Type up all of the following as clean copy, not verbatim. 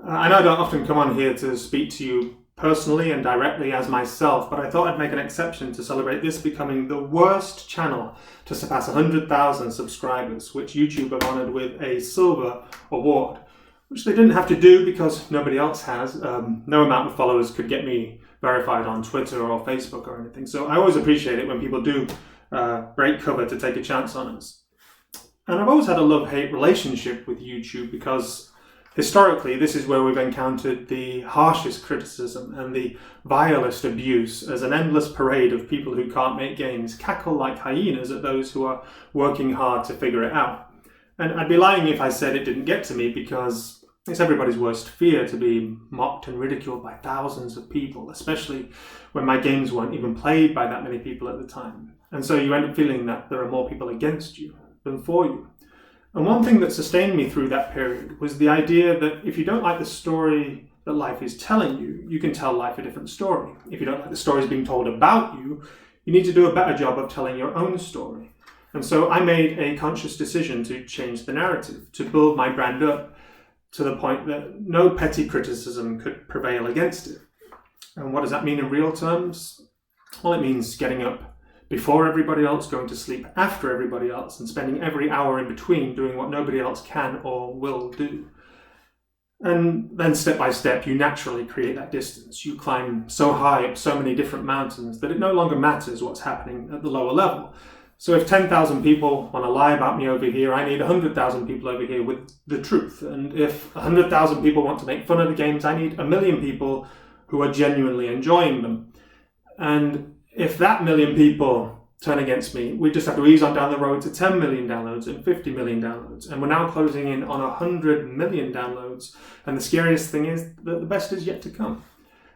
I know I don't often come on here to speak to you personally and directly as myself, but I thought I'd make an exception to celebrate this becoming the worst channel to surpass 100,000 subscribers, which YouTube have honoured with a silver award, which they didn't have to do because nobody else has. No amount of followers could get me verified on Twitter or Facebook or anything. So I always appreciate it when people do break cover to take a chance on us. And I've always had a love-hate relationship with YouTube because historically, this is where we've encountered the harshest criticism and the vilest abuse, as an endless parade of people who can't make games cackle like hyenas at those who are working hard to figure it out. And I'd be lying if I said it didn't get to me, because it's everybody's worst fear to be mocked and ridiculed by thousands of people, especially when my games weren't even played by that many people at the time. And so you end up feeling that there are more people against you than for you. And one thing that sustained me through that period was the idea that if you don't like the story that life is telling you, you can tell life a different story. If you don't like the stories being told about you, you need to do a better job of telling your own story. And so I made a conscious decision to change the narrative, to build my brand up to the point that no petty criticism could prevail against it. And what does that mean in real terms? Well, it means getting up before everybody else, going to sleep after everybody else, and spending every hour in between doing what nobody else can or will do. And then step by step, you naturally create that distance. You climb so high up so many different mountains that it no longer matters what's happening at the lower level. So if 10,000 people want to lie about me over here, I need 100,000 people over here with the truth. And if 100,000 people want to make fun of the games, I need 1 million people who are genuinely enjoying them. And if that million people turn against me, we just have to ease on down the road to 10 million downloads and 50 million downloads. And we're now closing in on 100 million downloads. And the scariest thing is that the best is yet to come.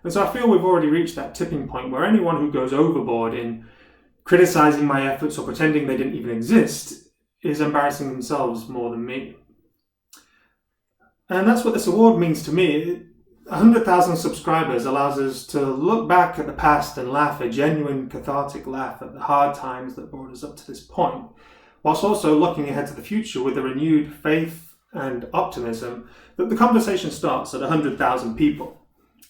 And so I feel we've already reached that tipping point where anyone who goes overboard in criticizing my efforts or pretending they didn't even exist is embarrassing themselves more than me. And that's what this award means to me. 100,000 subscribers allows us to look back at the past and laugh a genuine cathartic laugh at the hard times that brought us up to this point, whilst also looking ahead to the future with a renewed faith and optimism that the conversation starts at 100,000 people.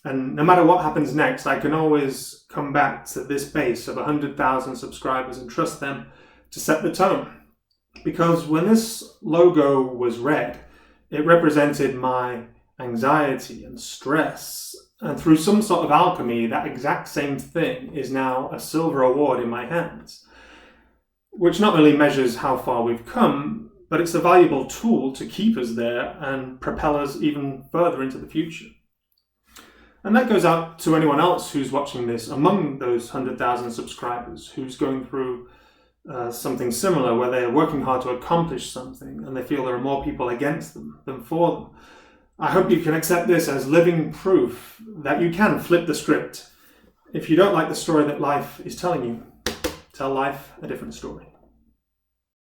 And no matter what happens next, I can always come back to this base of 100,000 subscribers and trust them to set the tone. Because when this logo was red, it represented my anxiety and stress, and through some sort of alchemy, that exact same thing is now a silver award in my hands, which not only measures how far we've come, but it's a valuable tool to keep us there and propel us even further into the future. And that goes out to anyone else who's watching this among those 100,000 subscribers, who's going through something similar, where they're working hard to accomplish something and they feel there are more people against them than for them. I hope you can accept this as living proof that you can flip the script. If you don't like the story that life is telling you, tell life a different story.